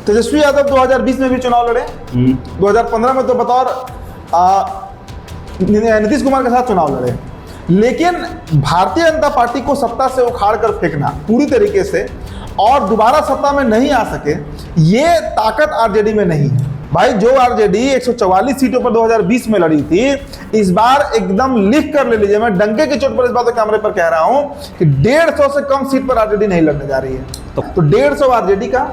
तेजस्वी यादव 2020 में भी चुनाव लड़े, 2015 में तो बतौर नीतीश कुमार के साथ चुनाव लड़े, लेकिन भारतीय जनता पार्टी को सत्ता से उखाड़ कर फेंकना पूरी तरीके से और दोबारा सत्ता में नहीं आ सके, ये ताकत आरजेडी में नहीं है। भाई जो आरजेडी 144 सीटों पर 2020 में लड़ी थी, इस बार एकदम लिख कर ले लीजिए, मैं डंके की चोट पर इस बात को कैमरे पर कह रहा हूं कि 150 से कम सीट पर आरजेडी नहीं लड़ने जा रही है। तो 150 आरजेडी का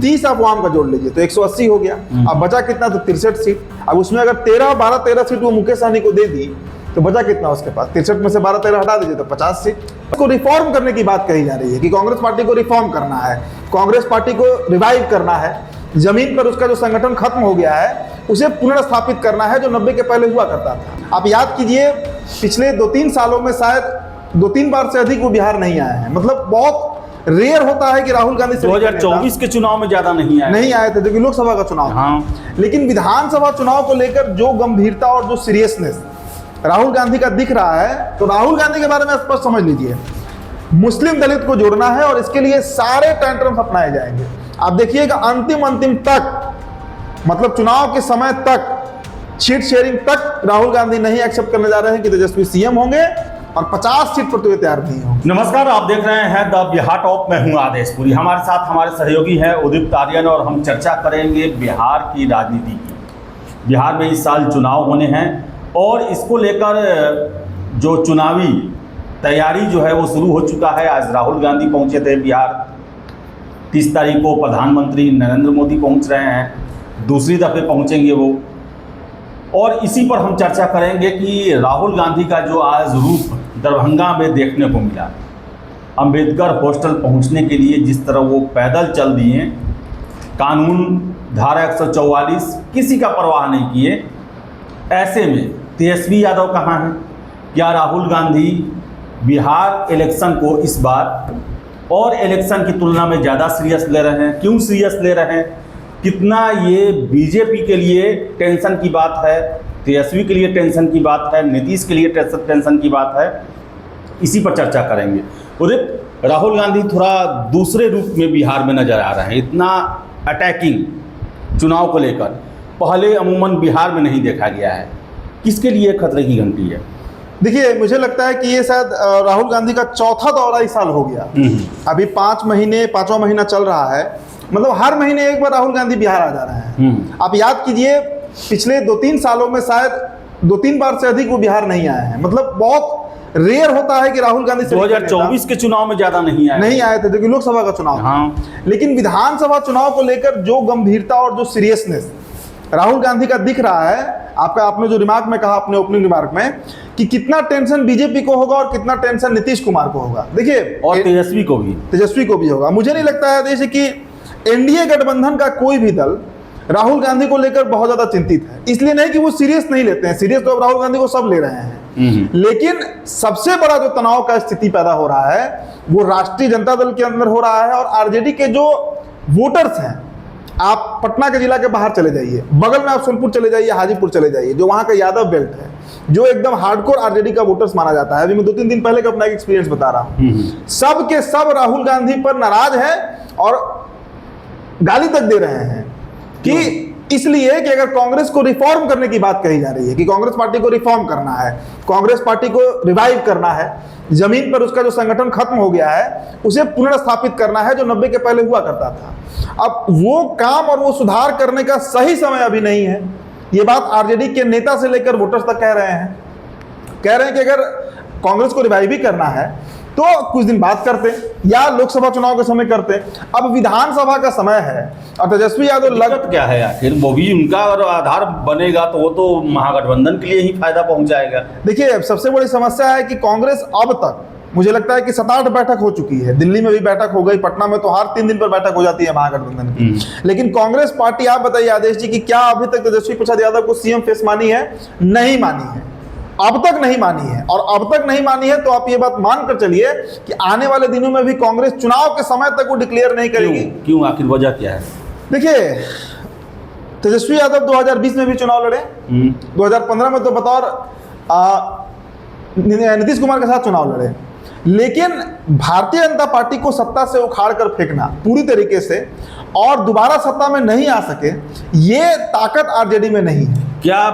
30 आप वाम का जोड़ लीजिए तो 180 हो गया। अब बचा कितना? तो 63 सीट। अब उसमें अगर 13 सीट वो मुकेश सहनी को दे दी तो बचा कितना उसके पास? 63 में से 12-13 हटा दीजिए तो 50 सीट। उसको रिफॉर्म करने की बात कही जा रही है कि कांग्रेस पार्टी को रिफॉर्म करना है, कांग्रेस पार्टी को रिवाइव करना है, जमीन पर उसका जो संगठन खत्म हो गया है उसे पुनर्स्थापित करना है जो 90 के पहले हुआ करता था। आप याद कीजिए, पिछले 2-3 सालों में शायद 2-3 बार से अधिक वो बिहार नहीं आए हैं। मतलब बहुत रेयर होता है कि राहुल गांधी 2024 के चुनाव में ज्यादा नहीं आए थे, क्योंकि लोकसभा का चुनाव। हाँ। लेकिन विधानसभा चुनाव को लेकर जो गंभीरता और जो सीरियसनेस राहुल गांधी का दिख रहा है, तो राहुल गांधी के बारे में स्पष्ट समझ लीजिए, मुस्लिम दलित को जोड़ना है और इसके लिए सारे टेंट्रम्स अपनाए जाएंगे। आप देखिएगा अंतिम तक, मतलब चुनाव के समय तक, सीट शेयरिंग तक राहुल गांधी नहीं एक्सेप्ट करने जा रहे हैं कि तेजस्वी सीएम होंगे और 50 सीट पर तो ये तैयार नहीं होंगे। नमस्कार, आप देख रहे हैं द बिहार टॉप। मैं हूं आदेश पुरी, हमारे साथ हमारे सहयोगी हैं उदित आर्यन और हम चर्चा करेंगे बिहार की राजनीति की। बिहार में इस साल चुनाव होने हैं और इसको लेकर जो चुनावी तैयारी जो है वो शुरू हो चुका है। आज राहुल गांधी पहुंचे थे बिहार, 30 तारीख को प्रधानमंत्री नरेंद्र मोदी पहुंच रहे हैं, दूसरी दफे पहुंचेंगे वो। और इसी पर हम चर्चा करेंगे कि राहुल गांधी का जो आज रूप दरभंगा में देखने को मिला, अंबेडकर हॉस्टल पहुंचने के लिए जिस तरह वो पैदल चल दिए, कानून धारा 144 किसी का परवाह नहीं किए, ऐसे में तेजस्वी यादव कहाँ हैं? क्या राहुल गांधी बिहार इलेक्शन को इस बार और इलेक्शन की तुलना में ज़्यादा सीरियस ले रहे हैं? क्यों सीरियस ले रहे हैं? कितना ये बीजेपी के लिए टेंशन की बात है, तेजस्वी के लिए टेंशन की बात है, नीतीश के लिए टेंशन की बात है, इसी पर चर्चा करेंगे। उदित, राहुल गांधी थोड़ा दूसरे रूप में बिहार में नजर आ रहे हैं, इतना अटैकिंग चुनाव को लेकर पहले अमूमन बिहार में नहीं देखा गया है। किसके लिए खतरे की घंटी है? देखिए, मुझे लगता है कि ये शायद राहुल गांधी का चौथा दौरा इस साल हो गया। अभी 5वां महीना चल रहा है, मतलब हर महीने एक बार राहुल गांधी बिहार आ जा रहे हैं। आप याद कीजिए, पिछले 2-3 सालों में शायद 2-3 बार से अधिक वो बिहार नहीं आए हैं। मतलब बहुत रेयर होता है कि राहुल गांधी 2024 के चुनाव में ज्यादा नहीं आए थे, क्योंकि लोकसभा का चुनाव। हाँ। लेकिन विधानसभा चुनाव को लेकर जो गंभीरता और जो सीरियसनेस राहुल गांधी का दिख रहा है, आपने जो रिमार्क में कहा अपने ओपनिंग रिमार्क में कि कितना टेंशन बीजेपी को होगा और कितना टेंशन नीतीश कुमार को होगा, देखिए, और तेजस्वी को भी होगा। मुझे नहीं लगता है जैसे कि एनडीए गठबंधन का कोई भी दल राहुल गांधी को लेकर बहुत ज्यादा चिंतित है। इसलिए नहीं कि वो सीरियस नहीं लेते हैं, सीरियस तो राहुल गांधी को सब ले रहे हैं, लेकिन सबसे बड़ा जो तनाव का स्थिति पैदा हो रहा है वो राष्ट्रीय जनता दल के अंदर हो रहा है और आरजेडी के जो वोटर्स हैं। आप पटना के जिला के बाहर चले जाइए, बगल में आप सोनपुर चले जाइए, हाजीपुर चले जाइए, जो वहां का यादव बेल्ट है, जो एकदम हार्डकोर आरजेडी का वोटर्स माना जाता है। अभी मैं 2-3 दिन पहले का अपना एक एक्सपीरियंस बता रहा हूं। सब के सब राहुल गांधी पर नाराज है और गाली तक दे रहे हैं कि इसलिए कि अगर कांग्रेस को रिफॉर्म करने की बात कही जा रही है कि कांग्रेस पार्टी को रिफॉर्म करना है, कांग्रेस पार्टी को रिवाइव करना है, जमीन पर उसका जो संगठन खत्म हो गया है उसे पुनर्स्थापित करना है जो 90 के पहले हुआ करता था। अब वो काम और वो सुधार करने का सही समय अभी नहीं है। ये बात आरजेडी के नेता से लेकर वोटर्स तक कह रहे हैं कि अगर कांग्रेस को रिवाइव भी करना है तो कुछ दिन बाद करते या लोकसभा चुनाव के समय करते। अब विधानसभा का समय है और तेजस्वी यादव लगत क्या है आखिर? वो भी उनका अगर आधार बनेगा तो वो तो महागठबंधन के लिए ही फायदा पहुंचाएगा। देखिए, सबसे बड़ी समस्या है कि कांग्रेस अब तक मुझे लगता है कि 7-8 बैठक हो चुकी है। दिल्ली में भी बैठक हो गई, पटना में तो हर 3 दिन पर बैठक हो जाती है महागठबंधन की। लेकिन कांग्रेस पार्टी, आप बताइए आदेश जी, कि क्या अभी तक तेजस्वी प्रसाद यादव को सीएम फेस मानी है? नहीं मानी है, अब तक नहीं मानी है। और अब तक नहीं मानी है तो आप ये बात मान कर चलिए कि आने वाले दिनों में भी कांग्रेस चुनाव के समय तक वो डिक्लेयर नहीं करेगी। क्यों? आखिर वजह क्या है? देखिए, तेजस्वी यादव 2020 में भी चुनाव लड़े, 2015 में तो बतौर नीतीश कुमार के साथ चुनाव लड़े, लेकिन भारतीय जनता पार्टी को सत्ता से उखाड़ कर फेंकना पूरी तरीके से और दोबारा सत्ता में नहीं आ सके, ये ताकत आरजेडी में नहीं है। क्या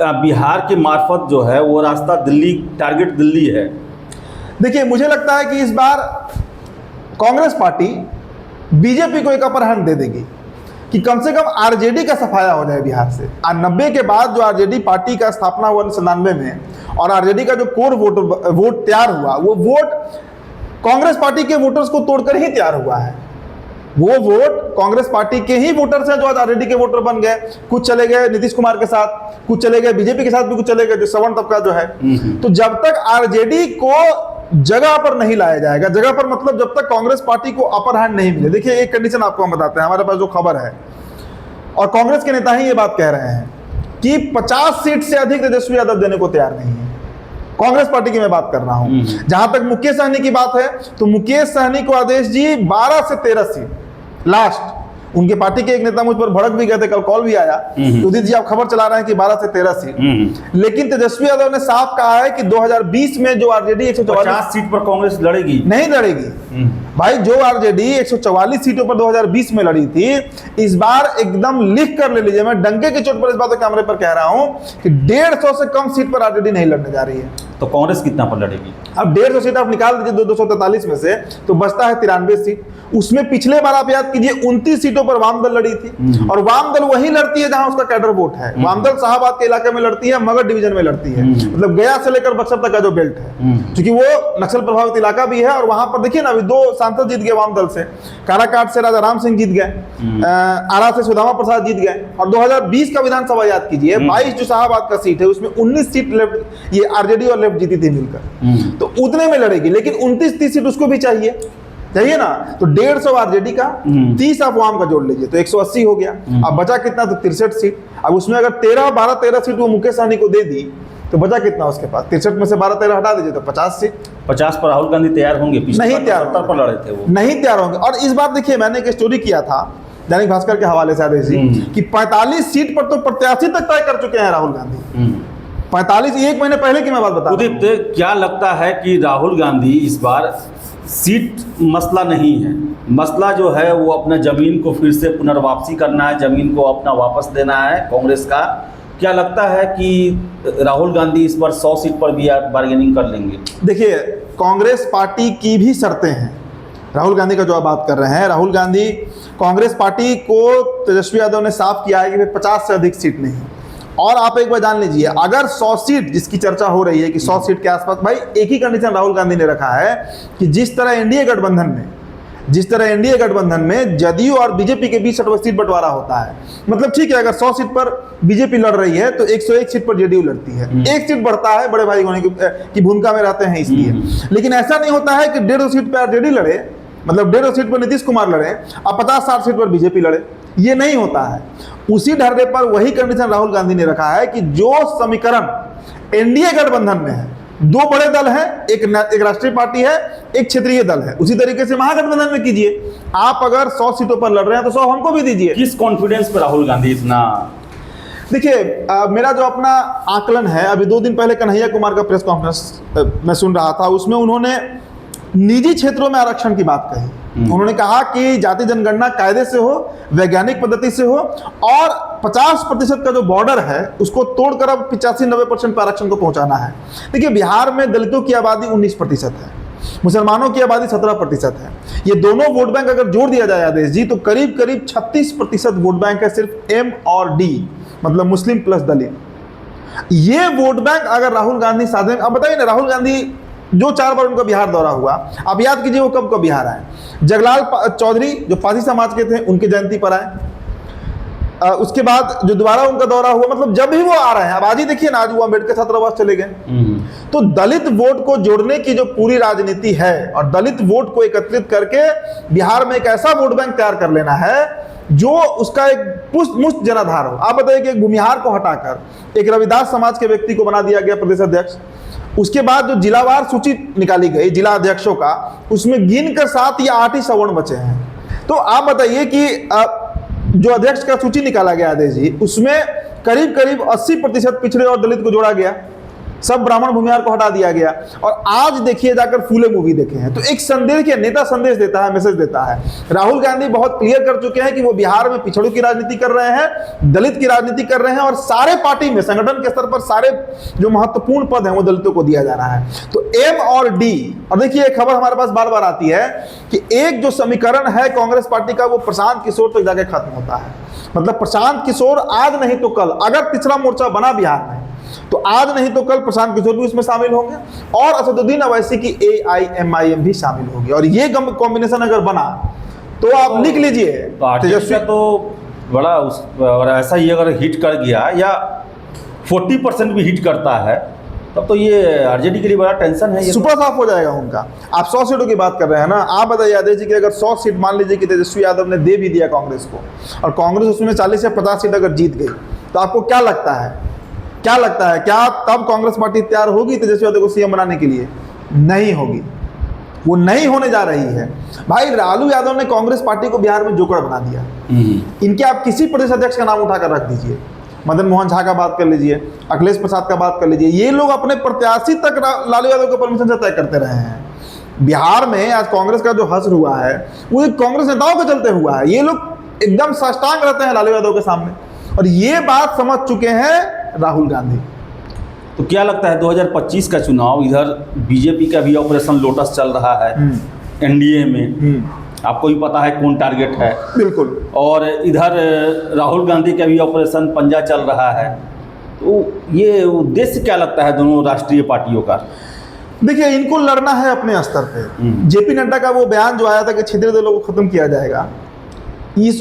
बिहार के मार्फत जो है वो रास्ता दिल्ली, टारगेट दिल्ली है? देखिए, मुझे लगता है कि इस बार कांग्रेस पार्टी बीजेपी को एक अपर हैंड दे देगी कि कम से कम आरजेडी का सफाया हो जाए बिहार से। 90 के बाद जो आरजेडी पार्टी का स्थापना हुआ 1999 में, और आरजेडी का जो कोर वोट तैयार हुआ, वो वोट कांग्रेस पार्टी के वोटर्स को तोड़कर ही तैयार हुआ है। वो वोट कांग्रेस पार्टी के ही वोटर्स हैं जो आज आरजेडी के वोटर बन गए। कुछ चले गए नीतीश कुमार के साथ, कुछ चले गए बीजेपी के साथ, भी कुछ चले गए जो सवर्ण तबका जो है। तो जब तक आरजेडी को जगह पर नहीं लाया जाएगा, जगह पर मतलब जब तक कांग्रेस पार्टी को अपर हैंड नहीं मिले। देखिए, एक कंडीशन आपको हम बताते हैं, हमारे पास जो खबर है, और कांग्रेस के नेता ही ये बात कह रहे हैं कि 50 सीट से अधिक तेजस्वी यादव देने को तैयार नहीं है। कांग्रेस पार्टी की मैं बात कर रहा हूं। जहां तक मुकेश सहनी की बात है, तो मुकेश सहनी को आदेश जी 12 से 13 सीट लास्ट। उनके पार्टी के एक नेता मुझ पर भड़क भी गए थे, कल कॉल भी आया, उदित जी आप खबर चला रहे हैं कि 12 से 13 सीट। लेकिन तेजस्वी यादव ने साफ कहा है कि 2020 में जो आरजेडी 144 सीट पर कांग्रेस लड़ेगी, नहीं लड़ेगी भाई। जो आरजेडी 144 सीटों पर 2020 में लड़ी थी, इस बार एकदम लिख कर ले लीजिए, मैं डंके की चोट पर इस बात को कैमरे पर कह रहा हूं कि 150 से कम सीट पर आरजेडी नहीं लड़ने जा रही है। तो कांग्रेस कितना पर लड़ेगी? अब 150 सीट आप निकाल दीजिए 243 में से, तो बचता है 93 सीट। उसमें पिछले बार आप याद कीजिए 29 सीटों पर वाम दल लड़ी थी, और वाम दल वही लड़ती है जहां उसका कैडर वोट है। वाम दल शाहबाद के इलाके में लड़ती है, मगध डिवीजन में लड़ती है, मतलब गया से लेकर बक्सर तक का जो बेल्ट है, क्योंकि वो नक्सल प्रभावित इलाका भी है। और वहां पर देखिए ना, अभी 2 सांसद जीत गए वाम दल से, काराकाट से राजा राम सिंह जीत गए, आरा से सुदामा प्रसाद जीत गए। और 2020 का विधानसभा याद कीजिए, 22 जो शाहबाद का सीट है उसमें 19 सीट लेफ्ट, ये आरजेडी और लेफ्ट जीती थी मिलकर, तो उतने में लड़ेगी। लेकिन 29-30 सीट उसको भी चाहिए ना, तो 150 आरजेडी का, 30 आप वाम का जोड़ लीजिए तो 180 हो गया। अब बचा कितना? तो 63 सीट। अब उसमें अगर 13 सीट वो मुकेश सहनी को दे दी तो बचा कितना उसके पास? 63 में से 12-13 हटा दीजिए तो 50 सीट। 50 पर राहुल गांधी तैयार होंगे? नहीं तैयार, 70 पर लड़े थे वो, नहीं तैयार होंगे। और इस बार देखिए, मैंने एक स्टोरी किया था दैनिक भास्कर के हवाले से आदेश जी, कि 45 सीट पर तो प्रत्याशी तक तय कर चुके हैं राहुल गांधी। 45, 1 महीने पहले की मैं बात बता रहा हूं। उदित, क्या लगता है कि राहुल गांधी इस बार, सीट मसला नहीं है, मसला जो है वो अपना जमीन को फिर से पुनर्वापसी करना है, जमीन को अपना वापस देना है कांग्रेस का? क्या लगता है कि राहुल गांधी इस बार 100 सीट पर भी बार्गेनिंग कर लेंगे? देखिए, कांग्रेस पार्टी की भी शर्तें हैं। राहुल गांधी का जो आप बात कर रहे हैं, राहुल गांधी, कांग्रेस पार्टी को तेजस्वी यादव ने साफ किया है कि 50 से अधिक सीट नहीं। और आप एक बार जान लीजिए, अगर 100 सीट जिसकी चर्चा हो रही है कि 100 सीट के आसपास, भाई एक ही कंडीशन राहुल गांधी ने रखा है कि जिस तरह एनडीए गठबंधन में जदयू और बीजेपी के बीच सीट बंटवारा होता है, मतलब ठीक है, अगर 100 सीट पर बीजेपी लड़ रही है तो 101 सीट पर जेडीयू लड़ती है, एक सीट बढ़ता है, बड़े भाई होने की भूमिका में रहते हैं इसलिए। लेकिन ऐसा नहीं होता है कि 150 सीट पर आरजेडी लड़े, मतलब 150 सीट पर नीतीश कुमार लड़े और 50-60 सीट पर बीजेपी लड़े, ये नहीं होता है। उसी ढर्रे पर वही कंडीशन राहुल गांधी ने रखा है कि जो समीकरण एनडीए गठबंधन में है, 2 बड़े दल हैं, एक राष्ट्रीय पार्टी है, एक क्षेत्रीय दल है, उसी तरीके से महागठबंधन में कीजिए। आप अगर 100 सीटों पर लड़ रहे हैं तो 100 हमको भी दीजिए। किस कॉन्फिडेंस पर राहुल गांधी इतना? देखिए, मेरा जो अपना आकलन है, अभी 2 दिन पहले कन्हैया कुमार का प्रेस कॉन्फ्रेंस मैं सुन रहा था, उसमें उन्होंने निजी क्षेत्रों में आरक्षण की बात कही। उन्होंने कहा कि जाति जनगणना कायदे से हो, वैज्ञानिक पद्धति से हो, और 50% का जो बॉर्डर है उसको तोड़कर अब 85-90% पर आरक्षण को पहुंचाना है। देखिए, बिहार में दलितों की आबादी 19% है, मुसलमानों की आबादी 17% है। ये दोनों वोट बैंक अगर जोड़ दिया जाए आदेश जी, तो करीब 36% वोट बैंक है सिर्फ एम और डी, मतलब मुस्लिम प्लस दलित। ये वोट बैंक अगर राहुल गांधी साधे, अब बताइए ना, राहुल गांधी जो 4 बार उनका बिहार दौरा हुआ, अब याद कीजिए वो कब बिहार आए। जगलाल चौधरी जो पासी समाज के थे, उनकी जयंती पर आए। उसके बाद जो दोबारा उनका दौरा हुआ, मतलब जब भी वो आ रहे हैं, अब आज ही देखिए ना, आज वो अम्बेडकर छात्रावास चले गए। तो दलित वोट को जोड़ने की जो पूरी राजनीति है और दलित वोट को एकत्रित करके बिहार में एक ऐसा वोट बैंक तैयार कर लेना है जो उसका एक मुश्त जनाधार हो। आप बताइए कि एक भूमिहार को हटाकर एक रविदास समाज के व्यक्ति को बना दिया गया प्रदेश अध्यक्ष। उसके बाद जो जिलावार सूची निकाली गई जिला अध्यक्षों का, उसमें गिनकर 7 या 8 ही सवर्ण बचे हैं। तो आप बताइए कि जो अध्यक्ष का सूची निकाला गया आदेश जी, उसमें करीब 80% पिछड़े और दलित को जोड़ा गया। सब ब्राह्मण भूमिहार को हटा दिया गया। और आज देखिए जाकर फूले मूवी देखे हैं तो एक संदेश के नेता संदेश देता है, मैसेज देता है। राहुल गांधी बहुत क्लियर कर चुके हैं कि वो बिहार में पिछड़ों की राजनीति कर रहे हैं, दलित की राजनीति कर रहे हैं और सारे पार्टी में संगठन के स्तर पर सारे जो महत्वपूर्ण पद हैं वो दलितों को दिया जा रहा है। तो एम और डी, और देखिए एक खबर हमारे पास बार बार आती है कि एक जो समीकरण है कांग्रेस पार्टी का वो प्रशांत किशोर तक जाके खत्म होता है। मतलब प्रशांत किशोर आज नहीं तो कल, अगर तीसरा मोर्चा बना बिहार में तो आज नहीं तो कल प्रशांत किशोर भी उसमें शामिल होंगे और असदुद्दीन अवैसी की AIMIM भी शामिल होगी। और ये कॉम्बिनेशन अगर बना तो आप लिख लीजिए तेजस्वी तो बड़ा और ऐसा ही अगर हिट कर गया या 40% भी हिट करता है तब तो ये आरजेडी के लिए बड़ा टेंशन है। ये सुपर साफ हो जाएगा उनका। आप 100 सीटों की बात कर रहे हैं ना, आप बताइए आदेश जी कि अगर 100 सीट मान लीजिए कि तेजस्वी यादव ने दे भी दिया कांग्रेस को और कांग्रेस उसमें 40 या 50 सीट अगर जीत गई तो आपको क्या लगता है, क्या तब कांग्रेस पार्टी तैयार होगी तेजस्वी यादव को सीएम बनाने के लिए? नहीं होगी, वो नहीं होने जा रही है। भाई लालू यादव ने कांग्रेस पार्टी को बिहार में जोकर बना दिया। इनके आप किसी प्रदेश अध्यक्ष का नाम उठाकर रख दीजिए, मदन मोहन झा का बात कर लीजिए, अखिलेश प्रसाद का बात कर लीजिए, ये लोग अपने प्रत्याशी तक लालू यादव को परमिशन से तय करते रहे हैं। बिहार में आज कांग्रेस का जो हश्र हुआ है वो कांग्रेस नेताओं के चलते हुआ है। ये लोग एकदम साष्टांग रहते हैं लालू यादव के सामने और ये बात समझ चुके हैं राहुल गांधी। तो क्या लगता है 2025 का चुनाव, इधर बीजेपी का भी ऑपरेशन लोटस चल रहा है एनडीए में, आपको भी पता है कौन टारगेट है, बिल्कुल, और इधर राहुल गांधी का भी ऑपरेशन पंजा चल रहा है। तो ये उद्देश्य क्या लगता है दोनों राष्ट्रीय पार्टियों का? देखिए इनको लड़ना है अपने स्तर पे। जेपी नड्डा का वो बयान जो आया था कि क्षेत्रीय दलों को खत्म किया जाएगा,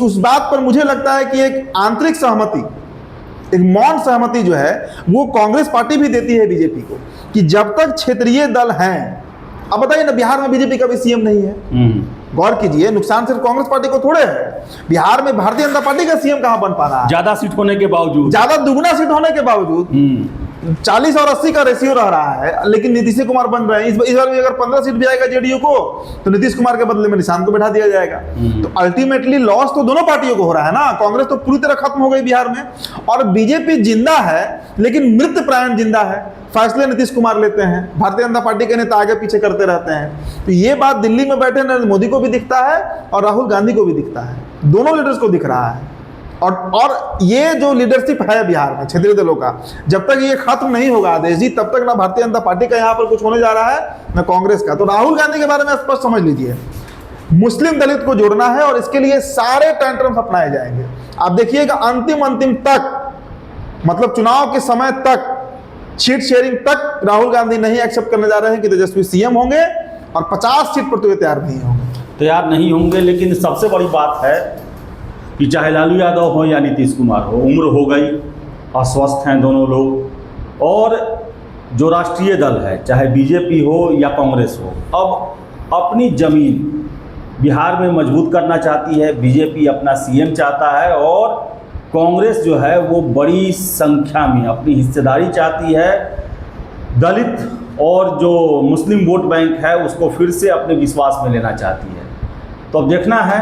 उस बात पर मुझे लगता है कि एक आंतरिक सहमति, एक मौन सहमति जो है वो कांग्रेस पार्टी भी देती है बीजेपी को कि जब तक क्षेत्रीय दल हैं, अब बताइए ना बिहार में बीजेपी का भी सीएम नहीं है। गौर कीजिए, नुकसान सिर्फ कांग्रेस पार्टी को थोड़े है, बिहार में भारतीय जनता पार्टी का सीएम कहां बन पा रहा है? ज्यादा सीट होने के बावजूद, ज्यादा दुगुना सीट होने के बावजूद 40 और 80 का रेशियो रह रहा है, लेकिन नीतीश कुमार बन रहे हैं। इस बार भी अगर 15 सीट भी आएगा जेडीयू को तो नीतीश कुमार के बदले में निशांत को बैठा दिया जाएगा। तो अल्टीमेटली लॉस तो दोनों पार्टियों को हो रहा है ना। कांग्रेस तो पूरी तरह खत्म हो गई बिहार में और बीजेपी जिंदा है लेकिन मृत प्राण जिंदा है। फैसले नीतीश कुमार लेते हैं, भारतीय जनता पार्टी के नेता आगे पीछे करते रहते हैं। तो ये बात दिल्ली में बैठे नरेंद्र मोदी को भी दिखता है और राहुल गांधी को भी दिखता है, दोनों लीडर्स को दिख रहा है। और ये जो लीडरशिप है बिहार में क्षेत्रीय दलों का, जब तक ये खत्म नहीं होगा आदेश जी, तब तक ना भारतीय जनता पार्टी का यहाँ पर कुछ होने जा रहा है ना कांग्रेस का। तो राहुल गांधी के बारे में स्पष्ट समझ लीजिए, मुस्लिम दलित को जोड़ना है और इसके लिए सारे टेंट्रम्स अपनाए जाएंगे। आप देखिएगा अंतिम तक, मतलब चुनाव के समय तक, सीट शेयरिंग तक राहुल गांधी नहीं एक्सेप्ट करने जा रहे हैं कि तेजस्वी सीएम होंगे और 50 सीट पर तो ये तैयार नहीं होंगे। लेकिन सबसे बड़ी बात है कि चाहे लालू यादव हो या नीतीश कुमार हो, उम्र हो गई, अस्वस्थ हैं दोनों लोग, और जो राष्ट्रीय दल है चाहे बीजेपी हो या कांग्रेस हो, अब अपनी जमीन बिहार में मजबूत करना चाहती है। बीजेपी अपना सीएम चाहता है और कांग्रेस जो है वो बड़ी संख्या में अपनी हिस्सेदारी चाहती है। दलित और जो मुस्लिम वोट बैंक है उसको फिर से अपने विश्वास में लेना चाहती है। तो अब देखना है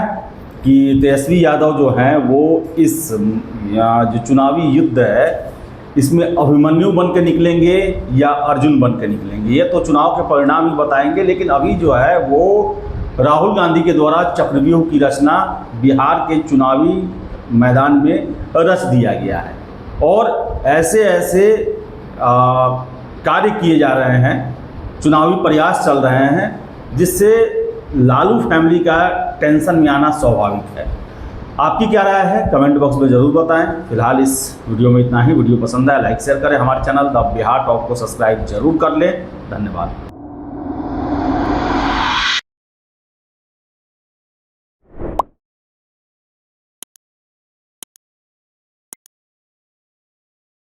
कि तेजस्वी यादव जो हैं वो इस जो चुनावी युद्ध है इसमें अभिमन्यु बन के निकलेंगे या अर्जुन बन के निकलेंगे, ये तो चुनाव के परिणाम ही बताएंगे। लेकिन अभी जो है वो राहुल गांधी के द्वारा चक्रव्यूह की रचना बिहार के चुनावी मैदान में रच दिया गया है और ऐसे ऐसे कार्य किए जा रहे हैं, चुनावी प्रयास चल रहे हैं, जिससे लालू फैमिली का टेंशन में आना स्वाभाविक है। आपकी क्या राय है कमेंट बॉक्स में ज़रूर बताएं। फिलहाल इस वीडियो में इतना ही। वीडियो पसंद आया लाइक शेयर करें, हमारे चैनल द बिहार टॉप को सब्सक्राइब जरूर कर लें। धन्यवाद।